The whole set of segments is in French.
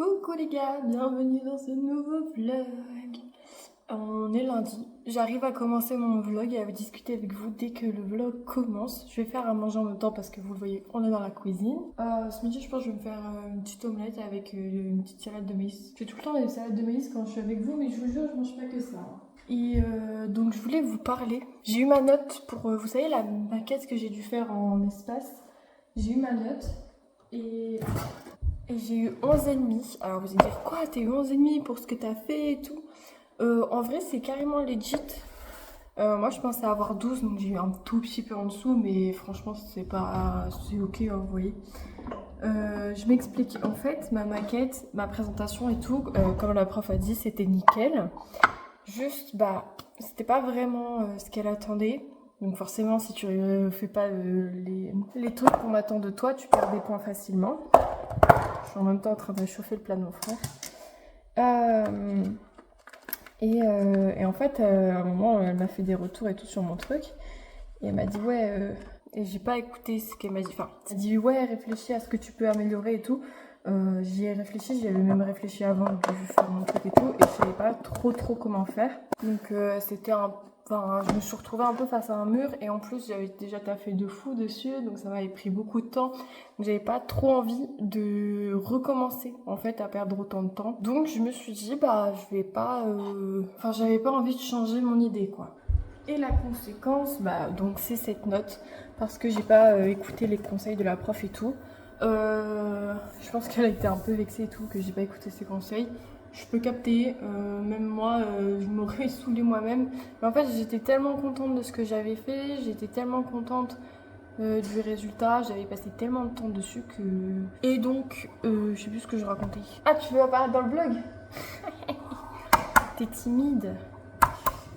Coucou les gars, bienvenue dans ce nouveau vlog. On est lundi, j'arrive à commencer mon vlog et à discuter avec vous dès que le vlog commence. Je vais faire à manger en même temps parce que vous le voyez, on est dans la cuisine. Ce midi, je pense que je vais me faire une petite omelette avec une petite salade de maïs. Je fais tout le temps des salades de maïs quand je suis avec vous, mais je vous jure, je mange pas que ça. Et donc je voulais vous parler. J'ai eu ma note pour, vous savez, la maquette que j'ai dû faire en espace. J'ai eu ma note et j'ai eu 11,5. Alors vous allez dire quoi, t'as eu 11,5 pour ce que t'as fait et tout. En vrai c'est carrément legit. Moi je pensais avoir 12, donc j'ai eu un tout petit peu en dessous, mais franchement c'est ok, hein, vous voyez. Je m'explique, en fait ma maquette, ma présentation et tout, comme la prof a dit, c'était nickel. Juste c'était pas vraiment ce qu'elle attendait. Donc forcément si tu fais pas les trucs qu'on attend de toi, tu perds des points facilement. Je suis en même temps en train de chauffer le plat de mon frère. Et en fait, à un moment, elle m'a fait des retours et tout sur mon truc. Et elle m'a dit, ouais, et j'ai pas écouté ce qu'elle m'a dit. Enfin, elle m'a dit, ouais, réfléchis à ce que tu peux améliorer et tout. J'y ai réfléchi, j'y avais même réfléchi avant de faire mon truc et tout. Et je savais pas trop comment faire. Donc, je me suis retrouvée un peu face à un mur. Et en plus, j'avais déjà taffé de fou dessus. Donc, ça m'avait pris beaucoup de temps. Donc, j'avais pas trop envie de recommencer, en fait, à perdre autant de temps. Donc, je me suis dit, je vais pas... j'avais pas envie de changer mon idée, quoi. Et la conséquence, donc c'est cette note. Parce que j'ai pas écouté les conseils de la prof et tout. Je pense qu'elle a été un peu vexée et tout, que j'ai pas écouté ses conseils. Je peux capter, même moi, je m'aurais saoulée moi-même. Mais en fait, j'étais tellement contente de ce que j'avais fait, j'étais tellement contente du résultat, j'avais passé tellement de temps dessus que... Et donc, je sais plus ce que je racontais. Ah, tu veux apparaître dans le vlog? T'es timide.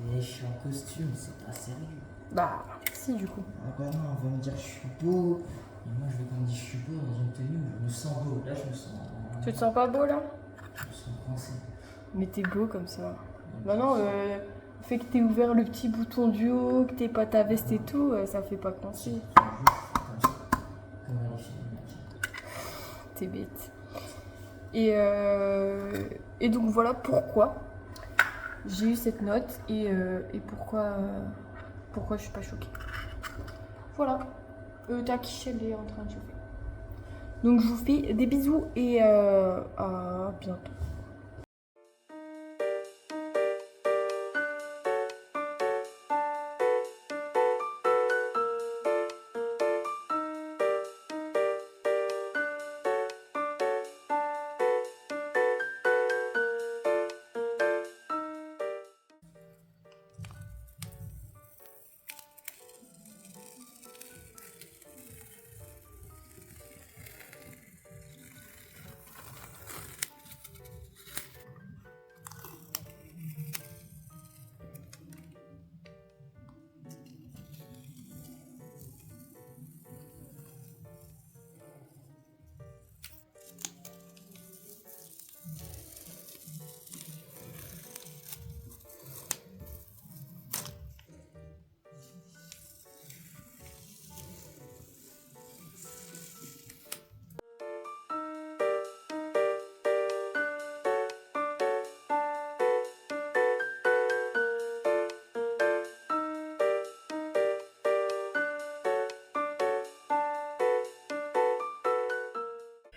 Mais je suis en costume, c'est pas sérieux. Bah, si du coup. Ah bah non, on va me dire que je suis beau. Et moi, je veux qu'on me dise que je suis beau dans une tenue où je me sens beau. Là, je me sens... Tu te sens pas beau là? Je me sens français. Mais t'es beau comme ça. Bah non, le fait que t'aies ouvert le petit bouton du haut, que t'aies pas ta veste et tout, ça fait pas penser. Comme ça. Comme les films. T'es bête. Et donc voilà pourquoi j'ai eu cette note et pourquoi je suis pas choquée. Voilà. Ta quiche, elle est en train de chauffer. Donc je vous fais des bisous et à bientôt.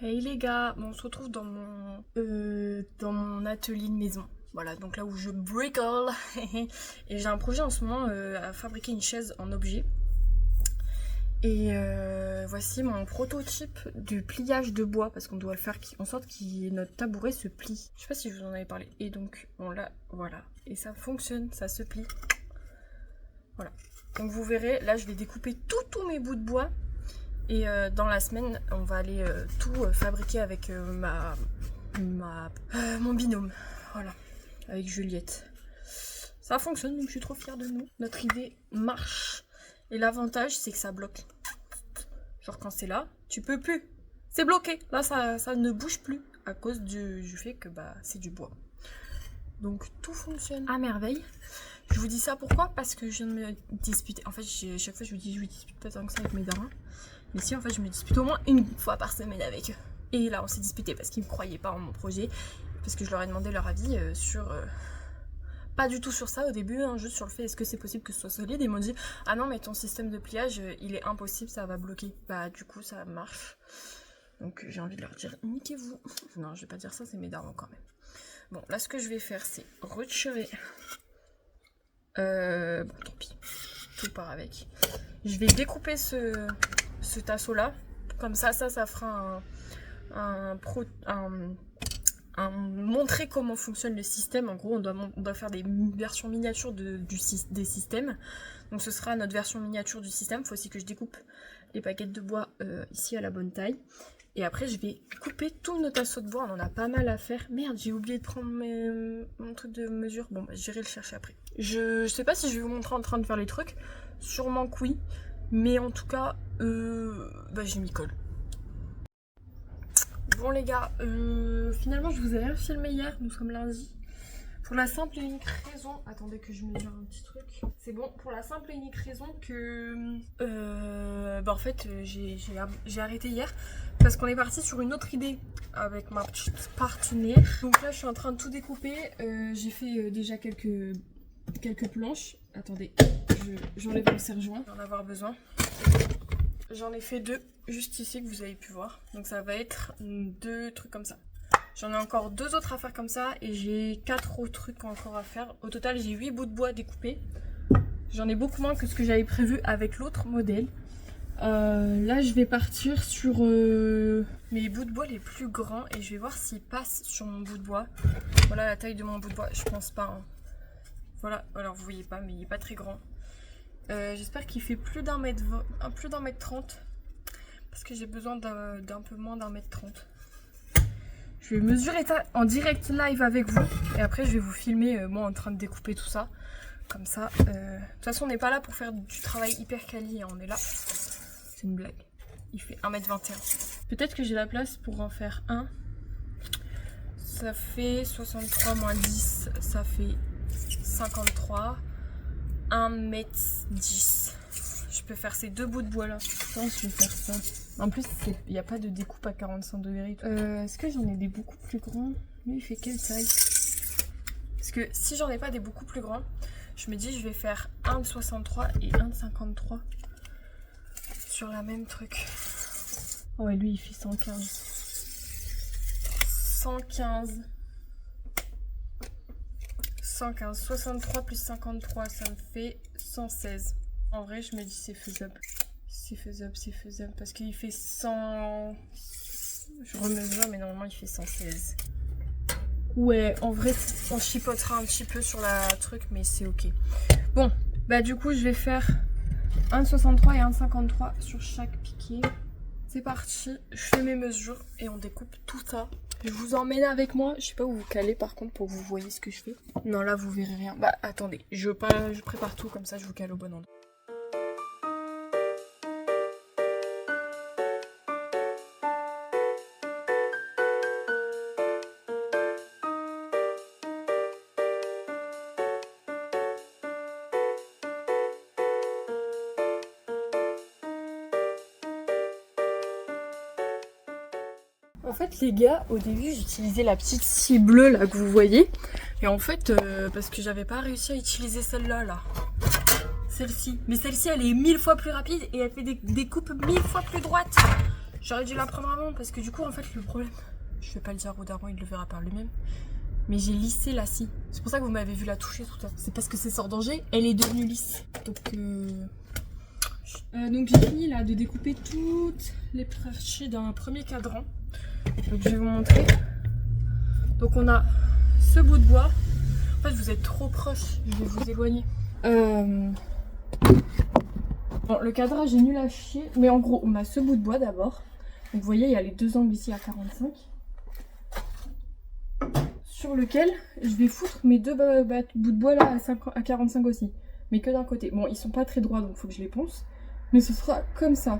Hey les gars, on se retrouve dans mon atelier de maison. Voilà, donc là où je bricole. Et j'ai un projet en ce moment à fabriquer une chaise en objet. Et voici mon prototype du pliage de bois, parce qu'on doit le faire en sorte que notre tabouret se plie. Je sais pas si je vous en avais parlé. Et donc on l'a, voilà. Et ça fonctionne, ça se plie. Voilà. Donc vous verrez, là je vais découper tous mes bouts de bois. Et dans la semaine, on va aller tout fabriquer avec mon binôme. Voilà, avec Juliette. Ça fonctionne, donc je suis trop fière de nous. Notre idée marche. Et l'avantage, c'est que ça bloque. Genre quand c'est là, tu peux plus. C'est bloqué. Là, ça ne bouge plus à cause du fait que c'est du bois. Donc tout fonctionne à merveille. Je vous dis ça pourquoi? Parce que je viens de me disputer. En fait, chaque fois je vous dis je me dispute pas tant que ça avec mes darons. Mais si, en fait, je me dispute au moins une fois par semaine avec eux. Et là on s'est disputé parce qu'ils me croyaient pas en mon projet, parce que je leur ai demandé leur avis sur... pas du tout sur ça au début, hein, juste sur le fait est-ce que c'est possible que ce soit solide. Ils m'ont dit ah non mais ton système de pliage il est impossible, ça va bloquer. Bah du coup ça marche. Donc j'ai envie de leur dire niquez-vous. Non je vais pas dire ça, c'est mes darons quand même. Bon là ce que je vais faire c'est retirer. Bon tant pis, tout part avec. Je vais découper ce tasseau là. Comme ça fera montrer comment fonctionne le système. En gros, on doit faire des versions miniatures des systèmes. Donc ce sera notre version miniature du système. Il faut aussi que je découpe les paquettes de bois ici à la bonne taille. Et après, je vais couper tous nos tasseaux de bois. On en a pas mal à faire. Merde, j'ai oublié de prendre mon truc de mesure. Bon, bah, j'irai le chercher après. Je sais pas si je vais vous montrer en train de faire les trucs. Sûrement que oui. Mais en tout cas, bah, je m'y colle. Bon les gars, finalement je vous ai rien filmé hier, nous sommes lundi. Pour la simple et unique raison... Attendez que je mesure un petit truc. C'est bon, pour la simple et unique raison que... bah en fait j'ai arrêté hier parce qu'on est parti sur une autre idée avec ma petite partenaire. Donc là je suis en train de tout découper. J'ai fait déjà quelques planches. Attendez, j'enlève mon serre-joint, je vais en avoir besoin. J'en ai fait 2 juste ici que vous avez pu voir. Donc ça va être 2 trucs comme ça. J'en ai encore 2 autres à faire comme ça et j'ai 4 autres trucs encore à faire. Au total j'ai 8 bouts de bois découpés. J'en ai beaucoup moins que ce que j'avais prévu avec l'autre modèle. Là je vais partir sur mes bouts de bois les plus grands et je vais voir s'ils passent sur mon bout de bois. Voilà la taille de mon bout de bois, je pense pas. Hein. Voilà, alors vous voyez pas mais il est pas très grand. J'espère qu'il fait plus d'un mètre 30 parce que j'ai besoin d'un peu moins d'1 mètre 30. Je vais mesurer ça en direct live avec vous et après je vais vous filmer moi en train de découper tout ça comme ça. De toute façon on n'est pas là pour faire du travail hyper quali, hein. On est là, c'est une blague. Il fait 1m21. Peut-être que j'ai la place pour en faire un. Ça fait 63 moins 10, ça fait 53. 1m10. Je peux faire ces 2 bouts de bois là. Je pense que je vais faire ça. En plus, il n'y a pas de découpe à 45 degrés. Est-ce que j'en ai des beaucoup plus grands? Lui, il fait quelle taille? Parce que si j'en ai pas des beaucoup plus grands, je me dis je vais faire un de 63 et un de 53 sur la même truc. Oh ouais, lui, il fait 115. 115. 115, 63 plus 53, ça me fait 116. En vrai, je me dis c'est faisable. C'est faisable parce qu'il fait 100... Je remesure, mais normalement il fait 116. Ouais, en vrai, on chipotera un petit peu sur la truc, mais c'est ok. Bon, bah du coup, je vais faire un de 63 et un de 53 sur chaque piquet. C'est parti, je fais mes mesures et on découpe tout ça. Je vous emmène avec moi. Je sais pas où vous caler par contre pour que vous voyez ce que je fais. Non, là vous verrez rien. Bah attendez, je prépare tout comme ça, je vous cale au bon endroit. En fait les gars, au début j'utilisais la petite scie bleue là que vous voyez. Et en fait, parce que j'avais pas réussi à utiliser celle-là là. Celle-ci. Mais celle-ci elle est 1000 fois plus rapide et elle fait des coupes 1000 fois plus droites. J'aurais dû la prendre avant parce que du coup en fait le problème, je vais pas le dire au daron, il le verra par lui-même. Mais j'ai lissé la scie. C'est pour ça que vous m'avez vu la toucher tout à l'heure. C'est parce que c'est sans danger, elle est devenue lisse. Donc j'ai fini là de découper toutes les parties d'un premier cadran. Donc je vais vous montrer. Donc on a ce bout de bois. En fait vous êtes trop proche, je vais vous éloigner. Bon, le cadrage est nul à chier, mais en gros on a ce bout de bois d'abord. Donc vous voyez il y a les 2 angles ici à 45. Sur lequel je vais foutre mes 2 bouts de bois là à 45 aussi. Mais que d'un côté. Bon ils sont pas très droits donc il faut que je les ponce. Mais ce sera comme ça.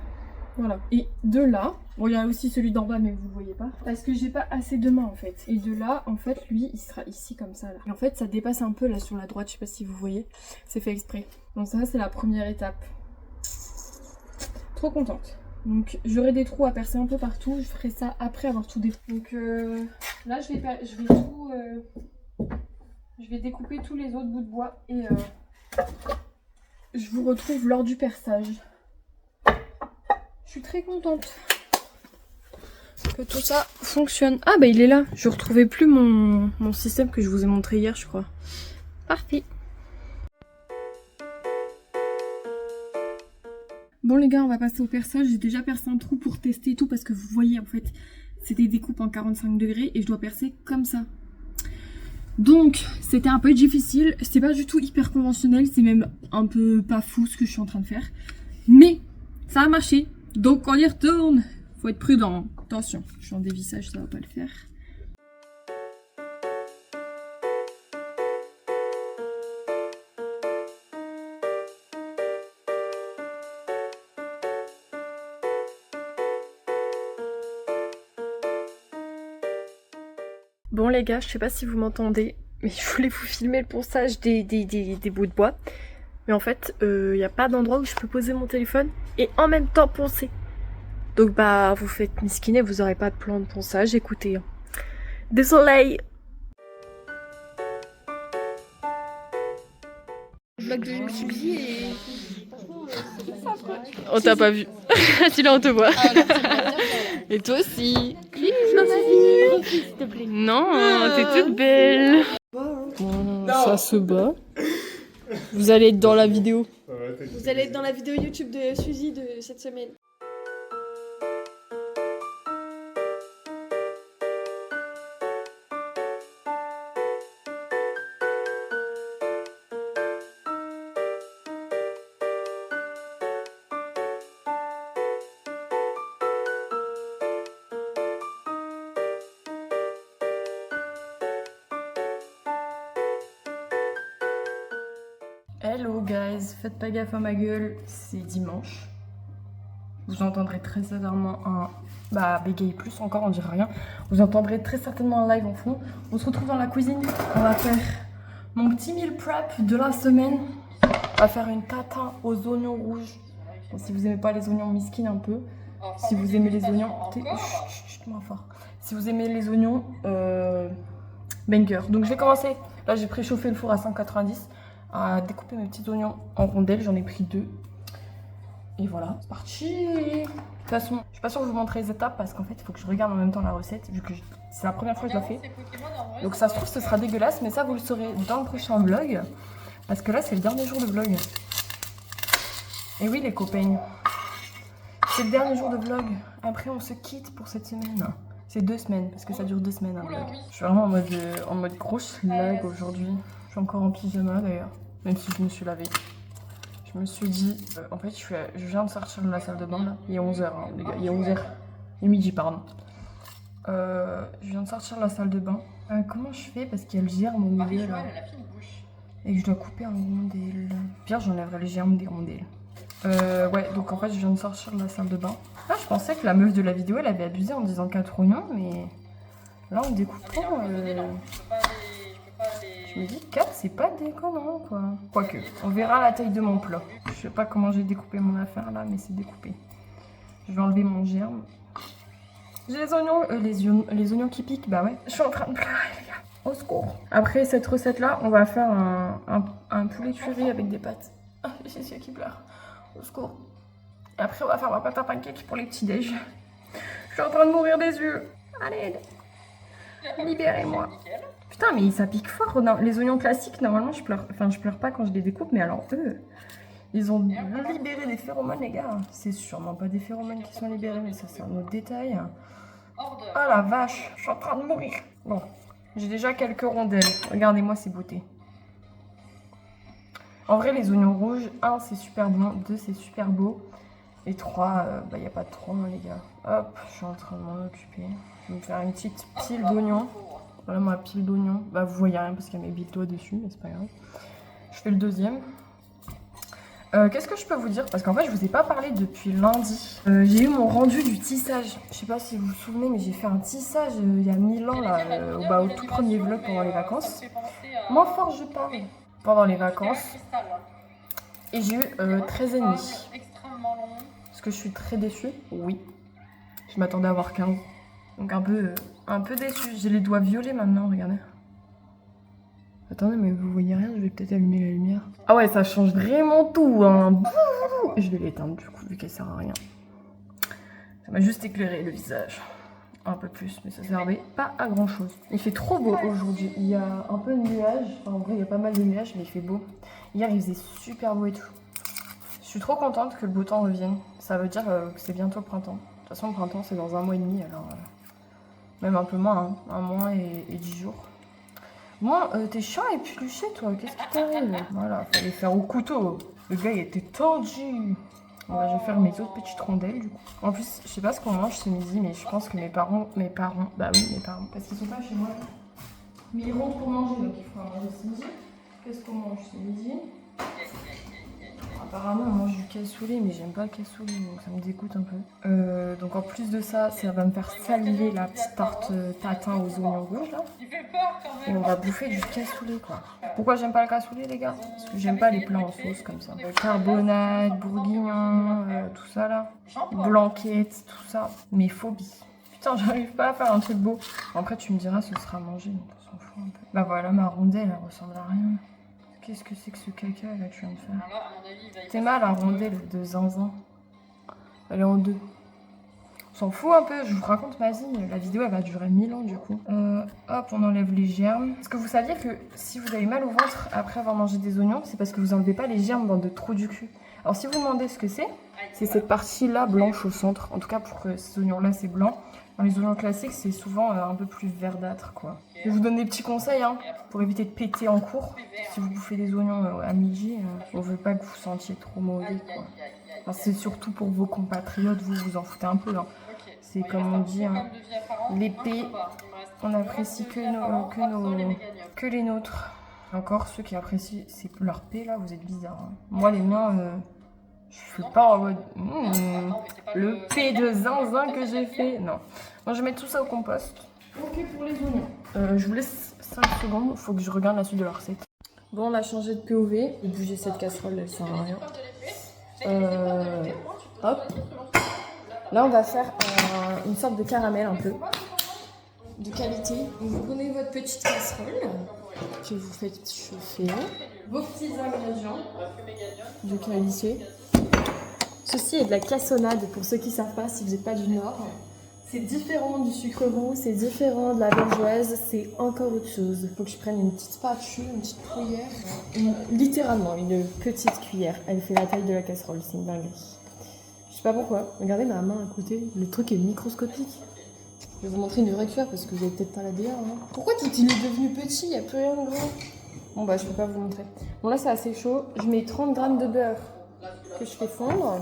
Voilà. Et de là, bon il y a aussi celui d'en bas mais vous le voyez pas. Parce que j'ai pas assez de main en fait. Et de là, en fait, lui il sera ici comme ça là. Et en fait ça dépasse un peu là sur la droite, je sais pas si vous voyez. C'est fait exprès. Donc ça c'est la première étape. Trop contente. Donc j'aurai des trous à percer un peu partout, je ferai ça après avoir tout découpé. Donc là je vais découper tous les autres bouts de bois et je vous retrouve lors du perçage. Je suis très contente que tout ça fonctionne. Ah bah il est là, je retrouvais plus mon système que je vous ai montré hier je crois. Parfait. Bon les gars, on va passer au perçage. J'ai déjà percé un trou pour tester et tout parce que vous voyez en fait, c'est des découpes en 45 degrés et je dois percer comme ça. Donc c'était un peu difficile, c'est pas du tout hyper conventionnel, c'est même un peu pas fou ce que je suis en train de faire. Mais ça a marché, donc on y retourne. Faut être prudent, attention, je suis en dévissage, ça va pas le faire. Bon les gars, je sais pas si vous m'entendez, mais je voulais vous filmer le ponçage des bouts de bois. Mais en fait, il n'y a pas d'endroit où je peux poser mon téléphone et en même temps poncer. Donc bah, vous faites misquiner, vous aurez pas de plan de ponçage, écoutez. Désolé. Vlog de Suzy et... On t'a pas vu. Si là on te voit. Et toi aussi. S'il te plaît. Non, t'es toute belle. Ça se bat. Vous allez être dans la vidéo. Vous allez être dans la vidéo YouTube de Suzy de cette semaine. Hello guys, faites pas gaffe à ma gueule, c'est dimanche. Vous entendrez très certainement un... Bah bégaye plus encore, on dirait rien. Vous entendrez très certainement un live en fond. On se retrouve dans la cuisine, on va faire mon petit meal prep de la semaine. On va faire une tatin aux oignons rouges. Bon, si vous aimez pas les oignons, miskin un peu. Si vous aimez les oignons... Chut, moins fort. Si vous aimez les oignons, banger. Donc je vais commencer. Là j'ai préchauffé le four à 190. À découper mes petits oignons en rondelles, j'en ai pris 2. Et voilà, c'est parti. De toute façon, je suis pas sûre de vous montrer les étapes parce qu'en fait, il faut que je regarde en même temps la recette vu que c'est la première fois que je la fais. Donc ça se trouve, ce sera dégueulasse, mais ça vous le saurez dans le prochain vlog parce que là, c'est le dernier jour de vlog. Et oui, les copains, c'est le dernier jour de vlog. Après, on se quitte pour cette semaine. C'est 2 semaines parce que ça dure 2 semaines un vlog. Je suis vraiment en mode grosse lag aujourd'hui. Je suis encore en pyjama d'ailleurs, même si je me suis lavée. Je me suis dit, en fait, je viens de sortir de la salle de bain là. Il est 11h, hein, les gars, il est 11h. Il est midi, pardon. Je viens de sortir de la salle de bain. Comment je fais? Parce qu'il y a le germe au milieu là. Et que je dois couper en rondelles. Pire, j'enlèverai les germes des rondelles. Ouais, donc en fait, je viens de sortir de la salle de bain. Ah, je pensais que la meuf de la vidéo, elle avait abusé en disant 4 oignons, mais là, en découpant, je me dis 4, c'est pas déconnant, quoi. Quoique, on verra la taille de mon plat. Je sais pas comment j'ai découpé mon affaire, là, mais c'est découpé. Je vais enlever mon germe. J'ai les oignons, les oignons qui piquent, bah ouais. Je suis en train de pleurer, les gars. Au secours. Après cette recette-là, on va faire un poulet curry avec des pâtes. Ah, j'ai les yeux qui pleurent. Au secours. Et après, on va faire ma pâte à pancake pour les petits-déj. Je suis en train de mourir des yeux. Allez, libérez-moi. Putain, mais ça pique fort. Non, les oignons classiques, normalement, je pleure pas quand je les découpe, mais alors eux, ils ont libéré des phéromones, les gars. C'est sûrement pas des phéromones qui sont libérés, mais ça, c'est un autre détail. Ah la vache, je suis en train de mourir. Bon, j'ai déjà quelques rondelles. Regardez-moi ces beautés. En vrai, les oignons rouges, 1, c'est super bon, 2, c'est super beau. Et 3, bah, y a pas de 3, les gars. Hop, je suis en train de m'en occuper. Je vais me faire une petite pile d'oignons. Voilà ma pile d'oignons. Bah, vous voyez rien parce qu'il y a mes billes doigts dessus, mais c'est pas grave. Je fais le deuxième. Qu'est-ce que je peux vous dire? Parce qu'en fait, je vous ai pas parlé depuis lundi. J'ai eu mon rendu du tissage. Je sais pas si vous vous souvenez, mais j'ai fait un tissage il y a 1000 ans, là, au tout premier vlog pendant les vacances. Moins fort, je parle. Pendant les vacances. Et j'ai eu 13,5. Ce que je suis très déçue? Oui. Je m'attendais à avoir 15. Donc un peu déçue. J'ai les doigts violets maintenant, regardez. Attendez, mais vous voyez rien, je vais peut-être allumer la lumière. Ah ouais, ça change vraiment tout, hein. Je vais l'éteindre du coup, vu qu'elle sert à rien. Ça m'a juste éclairé le visage. Un peu plus, mais ça servait pas à grand chose. Il fait trop beau aujourd'hui. Il y a un peu de nuages. Enfin, en vrai, il y a pas mal de nuages, mais il fait beau. Hier, il faisait super beau et tout. Je suis trop contente que le beau temps revienne. Ça veut dire que c'est bientôt le printemps. De toute façon, le printemps, c'est dans 1 mois et demi, alors... même un peu moins, hein. 1 mois et 10 jours. Bon, t'es chiant et épluché, toi. Qu'est-ce qui t'arrive? Voilà, fallait faire au couteau. Le gars, il était tendu. Bon, bah, je vais faire mes autres petites rondelles, du coup. En plus, je sais pas ce qu'on mange ce midi, mais je pense que mes parents... Bah oui, mes parents, parce qu'ils sont pas chez moi. Mais ils rentrent pour manger, donc il faut manger ce midi. Qu'est-ce qu'on mange ce midi? Apparemment, on mange du cassoulet, mais j'aime pas le cassoulet, donc ça me dégoûte un peu. Donc en plus de ça, ça va me faire saliver la petite tarte tatin aux oignons rouges, là. Et on va bouffer du cassoulet, quoi. Pourquoi j'aime pas le cassoulet, les gars? Parce que j'aime pas les plats en sauce, comme ça. Carbonade, bourguignon, tout ça, là. Blanquette, tout ça. Mes phobies. Putain, j'arrive pas à faire un truc beau. Après, tu me diras, ce sera mangé, donc on s'en fout un peu. Bah voilà, ma rondelle, elle ressemble à rien. Qu'est-ce que c'est que ce caca là que je viens de faire? T'es mal, la rondelle de zinzin. Elle est en 2. On s'en fout un peu, je vous raconte ma vie. La vidéo elle va durer 1000 ans du coup. Hop, on enlève les germes. Est-ce que vous saviez que si vous avez mal au ventre après avoir mangé des oignons, c'est parce que vous enlevez pas les germes dans de trous du cul. Alors si vous demandez ce que c'est cette partie là blanche au centre. En tout cas pour ces oignons là c'est blanc. Dans les oignons classiques c'est souvent un peu plus verdâtre quoi. Je vous donne des petits conseils hein, pour éviter de péter en cours. Si vous bouffez des oignons à midi, on veut pas que vous sentiez trop mauvais quoi. Enfin, c'est surtout pour vos compatriotes, vous vous en foutez un peu. Hein. C'est comme on dit, hein, l'épée, on apprécie que les nôtres. Encore ceux qui apprécient leur paix là, vous êtes bizarres. Hein. Moi les miens, je suis pas en mode le paix de zinzin que j'ai fait. Non. Moi je mets tout ça au compost. Ok pour les oignons. Je vous laisse 5 secondes, il faut que je regarde la suite de la recette. Bon, on a changé de POV. J'ai bougé cette casserole, elle sert à rien. Hop. Là, on va faire une sorte de caramel un peu. De qualité. Vous prenez votre petite casserole que vous faites chauffer. Vos petits ingrédients de qualité. Ceci est de la cassonade pour ceux qui ne savent pas si vous n'êtes pas du Nord. C'est différent du sucre roux, c'est différent de la bourgeoise, c'est encore autre chose. Faut que je prenne une petite spatule, une petite cuillère. Littéralement, une petite cuillère. Elle fait la taille de la casserole, c'est une dinguerie. Je sais pas pourquoi. Regardez ma main à côté, le truc est microscopique. Je vais vous montrer une vraie cuillère parce que vous avez peut-être pas la DR. Hein. Pourquoi tout il est devenu petit? Il n'y a plus rien de gros. Bon bah je peux pas vous montrer. Bon là c'est assez chaud. Je mets 30 g de beurre que je fais fondre.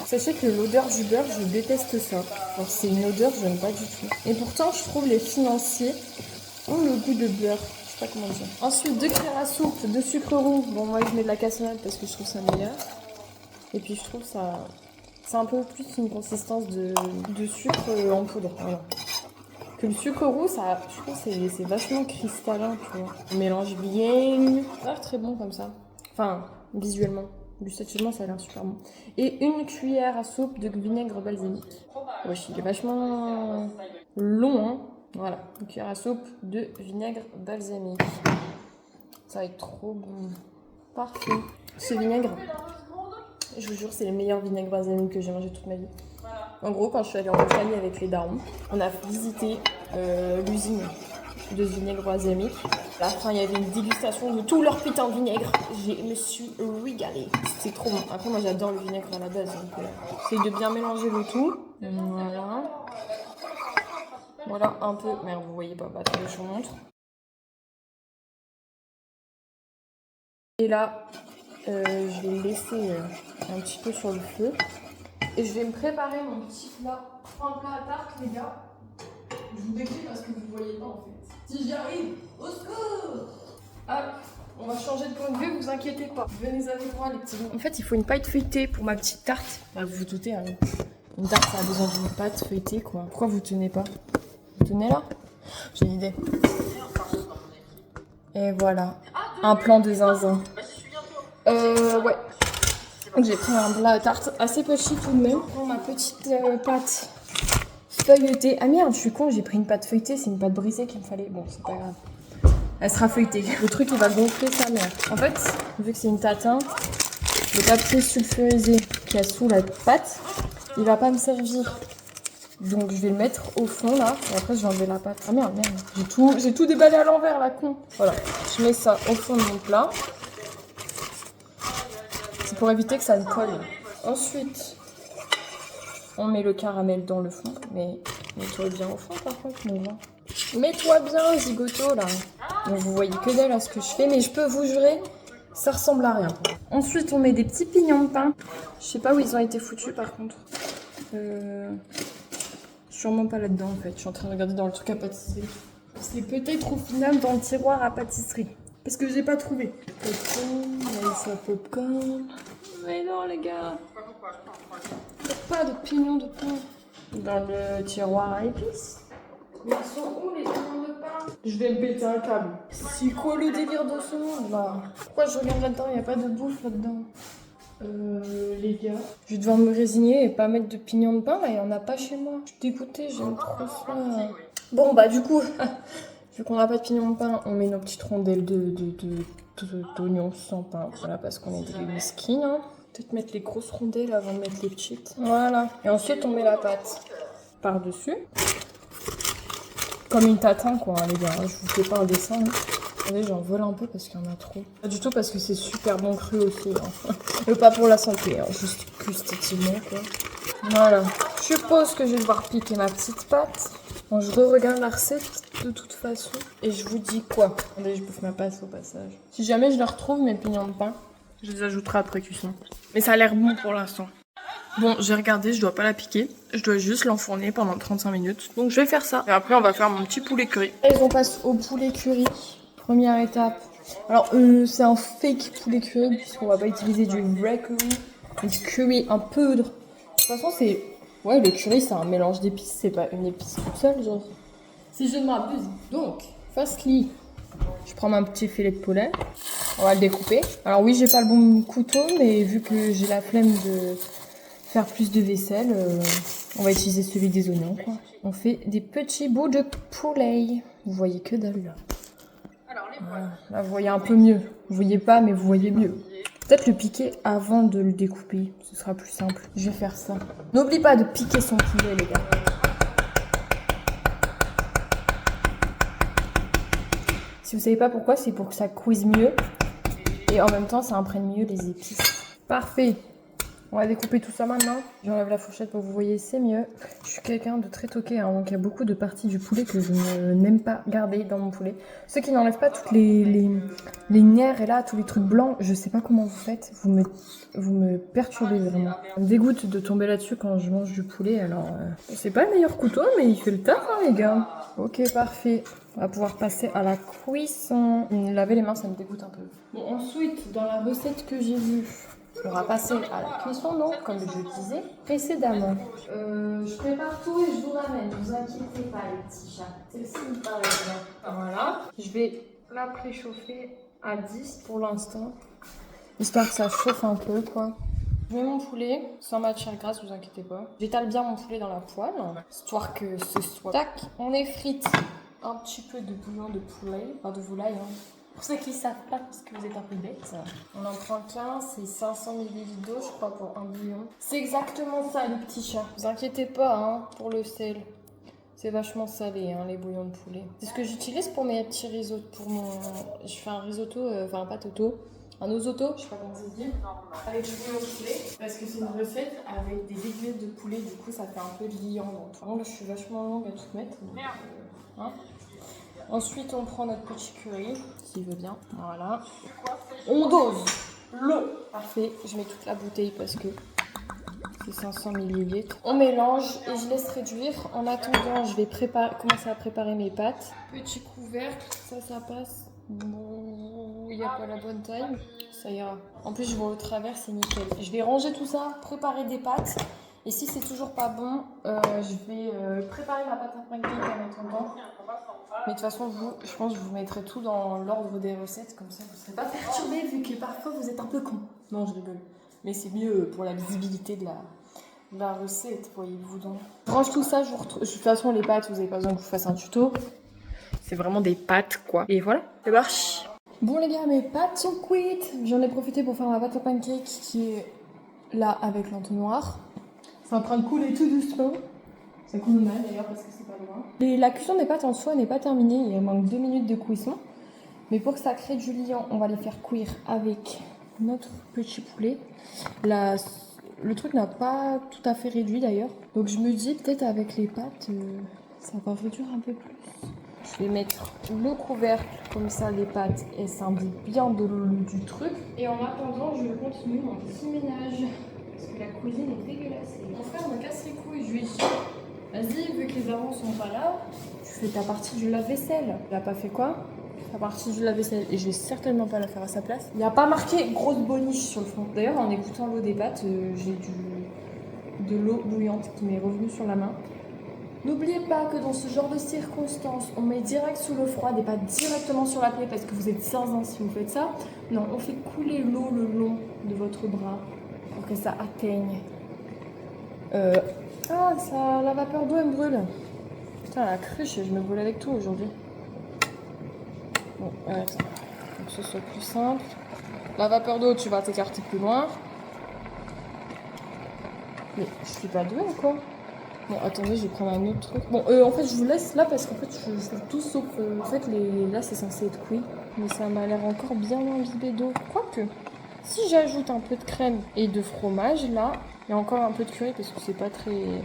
Sachez que l'odeur du beurre, je déteste ça. Alors c'est une odeur que j'aime pas du tout. Et pourtant, je trouve les financiers ont le goût de beurre. Je sais pas comment dire. Ensuite, 2 cuillères à soupe de sucre roux. Bon, moi, je mets de la cassonade parce que je trouve ça meilleur. Et puis, je trouve ça... C'est un peu plus une consistance de sucre en poudre. Voilà. Que le sucre roux, ça, je trouve que c'est vachement cristallin, tu vois. On mélange bien. Ça a l'air très bon comme ça. Enfin, visuellement. Gustativement, ça a l'air super bon. Et 1 cuillère à soupe de vinaigre balsamique. Wesh, il est vachement long, hein. Voilà, 1 cuillère à soupe de vinaigre balsamique. Ça va être trop bon. Parfait. Ce vinaigre, je vous jure, c'est le meilleur vinaigre balsamique que j'ai mangé toute ma vie. En gros, quand je suis allée en Italie avec les darons, on a visité l'usine de vinaigre balsamique. À la fin, il y avait une dégustation de tout leur putain de vinaigre. Je me suis régalée. C'était trop bon. Après, moi, j'adore le vinaigre à la base. Donc, j'essaie de bien mélanger le tout. Voilà. Voilà, un peu. Merde, vous voyez pas. Bah, attendez, je vous montre. Et là, je vais le laisser un petit peu sur le feu. Et je vais me préparer mon petit plat. Un plat à tarte, les gars. Je vous décris parce que vous ne voyez pas, en fait. Si j'y arrive, au secours! Ah, on va changer de point de vue, vous inquiétez pas. Venez avec moi, les petits. En fait, il faut une pâte feuilletée pour ma petite tarte. Bah, vous vous doutez, hein. Une tarte, ça a besoin d'une pâte feuilletée, quoi. Pourquoi vous tenez pas? Vous tenez là? J'ai une idée. Et voilà. Un plan de zinzin. Ouais. Donc j'ai pris un plat à tarte assez petit tout de même. Pour ma petite pâte feuilletée. Ah merde, je suis con, j'ai pris une pâte feuilletée, c'est une pâte brisée qu'il me fallait. Bon, c'est pas grave. Elle sera feuilletée. Le truc, il va gonfler sa mère. En fait, vu que c'est une tatin, le papier sulfurisé qu'il y a sous la pâte, il va pas me servir. Donc je vais le mettre au fond là, et après je vais enlever la pâte. Ah merde, j'ai tout déballé à l'envers la con. Voilà, je mets ça au fond de mon plat. C'est pour éviter que ça ne colle. Ensuite, on met le caramel dans le fond, mais mets-toi bien au fond par contre, mon gars. Mets-toi bien, zigoto là. Donc vous voyez que dalle à ce que je fais, mais je peux vous jurer, ça ressemble à rien. Ensuite, on met des petits pignons de pain. Je sais pas où ils ont été foutus par contre. Sûrement pas là-dedans en fait. Je suis en train de regarder dans le truc à pâtisserie. C'est peut-être au final dans le tiroir à pâtisserie. Parce que j'ai pas trouvé. Popcorn, laisse popcorn. Mais non les gars. Pas de pignons de pain dans le tiroir à épices. Ils sont où les pignons de pain? Je vais me péter un câble. C'est quoi le délire de ce monde là? Pourquoi je regarde là-dedans? Il n'y a pas de bouffe là-dedans. Les gars, je vais devoir me résigner et pas mettre de pignons de pain, là, il n'y en a pas chez moi. Je suis dégoûtée, j'aime trop ça. Bon, bah, du coup, vu qu'on n'a pas de pignons de pain, on met nos petites rondelles d'oignons sans pain. Voilà, parce qu'on est des mesquines. Hein. Peut-être mettre les grosses rondelles avant de mettre les petites. Voilà. Et ensuite, on met la pâte par-dessus. Comme une tatin, quoi, hein, les gars. Je vous fais pas un dessin. Hein. Attendez, j'en vole un peu parce qu'il y en a trop. Pas du tout parce que c'est super bon cru aussi. Hein. Pas pour la santé, hein. Juste gustativement quoi. Voilà. Je suppose que je vais devoir piquer ma petite pâte. Bon, je re-regarde la recette de toute façon. Et je vous dis quoi. Attendez, je bouffe ma passe au passage. Si jamais je la retrouve, mes pignons de pain, je les ajouterai après cuisson. Mais ça a l'air bon pour l'instant. Bon, j'ai regardé, je dois pas la piquer. Je dois juste l'enfourner pendant 35 minutes. Donc je vais faire ça. Et après, on va faire mon petit poulet curry. Et on passe au poulet curry. Première étape. Alors, c'est un fake poulet curry, puisqu'on va pas utiliser du vrai curry, mais du curry en poudre. De toute façon, c'est... Ouais, le curry, c'est un mélange d'épices, c'est pas une épice toute seule, genre. Si je ne m'abuse. Donc, firstly, je prends un petit filet de poulet. On va le découper. Alors oui, j'ai pas le bon couteau, mais vu que j'ai la flemme de faire plus de vaisselle, on va utiliser celui des oignons, quoi. On fait des petits bouts de poulet. Vous voyez que dalle, là. Voilà. Là, vous voyez un peu mieux. Vous voyez pas, mais vous voyez mieux. Peut-être le piquer avant de le découper. Ce sera plus simple. Je vais faire ça. N'oublie pas de piquer son poulet, les gars. Si vous savez pas pourquoi, c'est pour que ça cuise mieux. Et en même temps, ça imprègne mieux les épices. Parfait. On va découper tout ça maintenant. J'enlève la fourchette pour que vous voyez, c'est mieux. Je suis quelqu'un de très toqué, hein, donc il y a beaucoup de parties du poulet que je n'aime pas garder dans mon poulet. Ceux qui n'enlèvent pas toutes les nerfs et là, tous les trucs blancs, je sais pas comment vous faites. Vous me perturbez vraiment. Ça me dégoûte de tomber là-dessus quand je mange du poulet, alors... c'est pas le meilleur couteau, mais il fait le taf, hein, les gars. Ok, parfait. On va pouvoir passer à la cuisson. Laver les mains, ça me dégoûte un peu. Bon, ensuite, dans la recette que j'ai vue, on va passer à la cuisson, donc, comme je disais précédemment. Je prépare tout et je vous ramène. Ne vous inquiétez pas, les petits chats. Celle-ci me paraît bien. Voilà. Je vais la préchauffer à 10 pour l'instant. Histoire que ça chauffe un peu, quoi. Je mets mon poulet, sans matière grasse, vous inquiétez pas. J'étale bien mon poulet dans la poêle, histoire que ce soit... Tac, on effrite un petit peu de bouillon de poulet, enfin de volaille, hein. Pour ceux qui ne savent pas, parce que vous êtes un peu bêtes, on en prend 15, c'est 500 ml d'eau, je crois, pour un bouillon. C'est exactement ça, les petits chats. Vous inquiétez pas, hein, pour le sel. C'est vachement salé, hein, les bouillons de poulet. C'est ce que j'utilise pour mes petits risottos. Pour mon... Je fais un risotto, enfin pas toto, un osoto, je sais pas comment ça se dit, avec du bouillon de poulet. Parce que c'est une recette avec des aiguilles de poulet, du coup ça fait un peu liant. Donc, par contre, je suis vachement longue à tout mettre. Donc, hein. Ensuite, on prend notre petit curry, s'il veut bien. Voilà. On dose l'eau. Parfait. Je mets toute la bouteille parce que c'est 500 ml. On mélange et je laisse réduire. En attendant, je vais commencer à préparer mes pâtes. Petit couvercle, ça passe. Bon, il n'y a pas la bonne taille. Ça ira. En plus, je vois au travers, c'est nickel. Je vais ranger tout ça, préparer des pâtes. Et si c'est toujours pas bon, je vais préparer ma pâte à pancake en attendant. Mais de toute façon, je pense que je vous mettrai tout dans l'ordre des recettes, comme ça vous ne serez pas perturbés vu que parfois vous êtes un peu con. Non, je rigole. Mais c'est mieux pour la visibilité de la recette, voyez-vous donc. Je range tout ça, je vous retrouve. De toute façon, les pâtes, vous n'avez pas besoin que je vous fasse un tuto. C'est vraiment des pâtes, quoi. Et voilà, c'est marche. Bon les gars, mes pâtes sont cuites. J'en ai profité pour faire ma pâte à pancake qui est là avec l'entonnoir. C'est en train de couler tout doucement. Ça coule mal d'ailleurs parce que c'est pas loin. La cuisson des pâtes en soi n'est pas terminée. Il manque 2 minutes de cuisson. Mais pour que ça crée du liant, on va les faire cuire avec notre petit poulet. Le truc n'a pas tout à fait réduit d'ailleurs. Donc je me dis peut-être avec les pâtes, ça va réduire un peu plus. Je vais mettre le couvercle, comme ça les pâtes elles s'imbitent bien du truc. Et en attendant, je continue mon petit ménage. Parce que la cuisine est dégueulasse. Mon frère me casse les couilles, je lui dis vas-y, vu que les darons sont pas là, tu fais ta partie du lave-vaisselle. Il a pas fait quoi? La partie du lave-vaisselle, et je vais certainement pas la faire à sa place. Il n'y a pas marqué grosse boniche sur le fond. D'ailleurs, en écoutant l'eau des pâtes, j'ai de l'eau bouillante qui m'est revenue sur la main. N'oubliez pas que dans ce genre de circonstances, on met direct sous l'eau froide et pas directement sur la plaie parce que vous êtes zinzin si vous faites ça. Non, on fait couler l'eau le long de votre bras pour que ça atteigne. La vapeur d'eau elle me brûle. Putain, la cruche, je me brûle avec tout aujourd'hui. Bon, attends. Pour que ce soit plus simple. La vapeur d'eau, tu vas t'écarter plus loin. Mais je suis pas douée ou quoi? Bon, attendez, je vais prendre un autre truc. Bon, en fait, je vous laisse là parce qu'en fait, je fais tout sauf. En fait, là, c'est censé être cuit. Mais ça m'a l'air encore bien imbibé d'eau. Quoique, si j'ajoute un peu de crème et de fromage, là, il y a encore un peu de curry parce que c'est pas très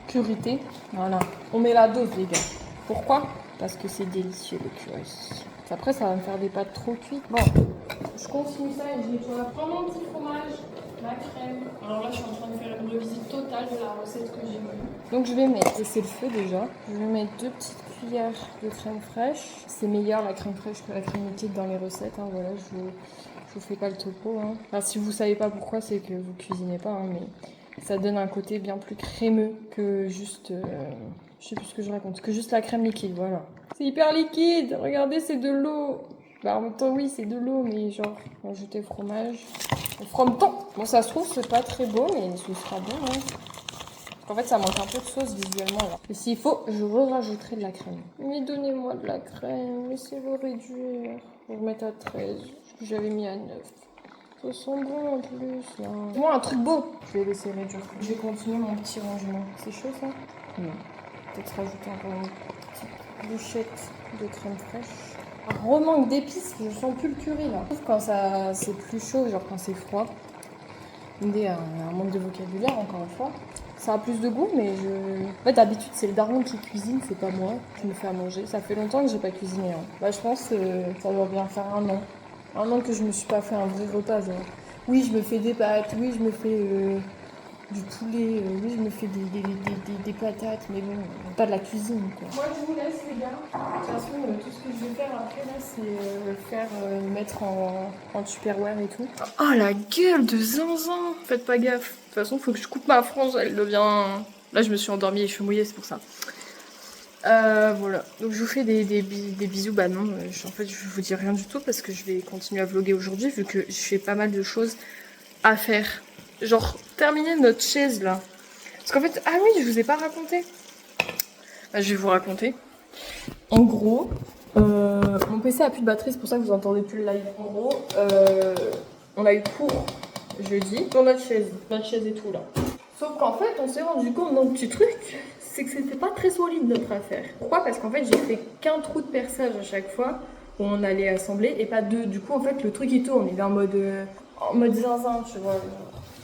curité. Voilà. On met la dose, les gars. Pourquoi? Parce que c'est délicieux le curry. Après, ça va me faire des pâtes trop cuites. Bon, je continue ça et je vais prendre mon petit fromage, la crème. Alors là, je suis en train de faire une revisite totale de la recette que j'ai vue. Donc, je vais laisser le feu déjà. Je vais mettre 2 petites cuillères de crème fraîche. C'est meilleur la crème fraîche que la crème liquide dans les recettes. Hein. Voilà, je vous fais pas le topo. Hein. Enfin, si vous savez pas pourquoi, c'est que vous cuisinez pas. Hein, mais ça donne un côté bien plus crémeux que juste... je sais plus ce que je raconte. Que juste la crème liquide, voilà. C'est hyper liquide. Regardez, c'est de l'eau. Bah, en même temps, oui, c'est de l'eau, mais genre, ajouter fromage. Frometon. Bon, ça se trouve, c'est pas très beau, mais ce sera bon. Hein. En fait, ça manque un peu de sauce visuellement. Là. Et s'il faut, je rajouterai de la crème. Mais donnez-moi de la crème. Laissez-le réduire. Je vais remettre à 13. J'avais mis à 9. Ça sent bon en plus, là. Moi, un truc beau. Je vais laisser réduire. Je vais continuer mon petit rangement. C'est chaud, ça? Non. Peut-être rajouter encore une petite bouchette de crème fraîche. Un remanque d'épices, je sens plus le curry là. Je trouve quand c'est plus chaud, genre quand c'est froid. Il un manque de vocabulaire encore une fois. Ça a plus de goût, mais En fait, d'habitude, c'est le daron qui cuisine, c'est pas moi qui me fais à manger. Ça fait longtemps que j'ai pas cuisiné. Hein. Bah, je pense que ça doit bien faire 1 an. 1 an que je me suis pas fait un vrai repas. Genre. Oui, je me fais des pâtes, oui, je me fais du poulet, oui, je me fais des patates, mais bon, pas de la cuisine, quoi. Moi, je vous laisse, les gars. De toute façon, tout ce que je vais faire après, là, c'est mettre en Tupperware et tout. Oh, la gueule de zinzin! Faites pas gaffe. De toute façon, faut que je coupe ma frange, elle devient... Là, je me suis endormie et je suis mouillée, c'est pour ça. Voilà, donc je vous fais des bisous. Bah non, en fait je vous dis rien du tout parce que je vais continuer à vlogger aujourd'hui vu que je fais pas mal de choses à faire. Genre terminer notre chaise là. Parce qu'en fait, ah oui, je vous ai pas raconté. Bah, je vais vous raconter. En gros, mon PC a plus de batterie, c'est pour ça que vous entendez plus le live. En gros, on a eu cours jeudi sur notre chaise et tout là. Sauf qu'en fait, on s'est rendu compte d'un petit truc. C'est que c'était pas très solide notre affaire. Pourquoi? Parce qu'en fait j'ai fait qu'un trou de perçage à chaque fois où on allait assembler et pas 2. Du coup en fait le truc il tourne, il est en mode zinzin, tu vois.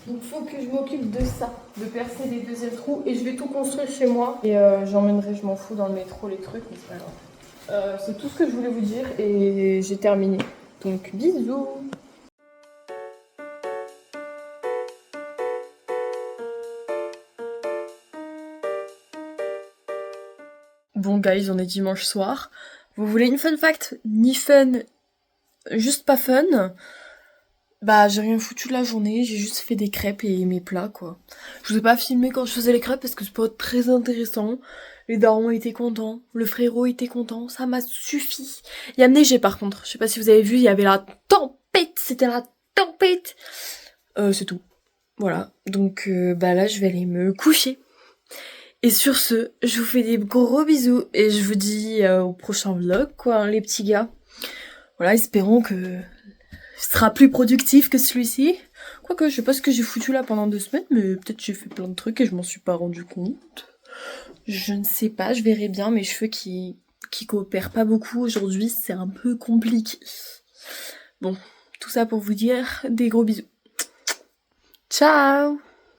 Donc faut que je m'occupe de ça, de percer les 2e trous et je vais tout construire chez moi. Et j'emmènerai, je m'en fous, dans le métro les trucs, mais c'est pas grave. C'est tout ce que je voulais vous dire et j'ai terminé. Donc bisous. Bon guys, on est dimanche soir. Vous voulez une fun fact? Ni fun, juste pas fun. Bah j'ai rien foutu de la journée, j'ai juste fait des crêpes et mes plats quoi. Je vous ai pas filmé quand je faisais les crêpes parce que c'est pas très intéressant. Les darons étaient contents, le frérot était content, ça m'a suffi. Il y a neigé par contre, je sais pas si vous avez vu, il y avait la tempête, c'était la tempête. C'est tout. Voilà, donc là je vais aller me coucher. Et sur ce, je vous fais des gros bisous et je vous dis au prochain vlog, quoi, hein, les petits gars. Voilà, espérons que ce sera plus productif que celui-ci. Quoique, je sais pas ce que j'ai foutu là pendant 2 semaines, mais peut-être j'ai fait plein de trucs et je m'en suis pas rendu compte. Je ne sais pas, je verrai bien. Mes cheveux qui coopèrent pas beaucoup aujourd'hui, c'est un peu compliqué. Bon, tout ça pour vous dire des gros bisous. Ciao!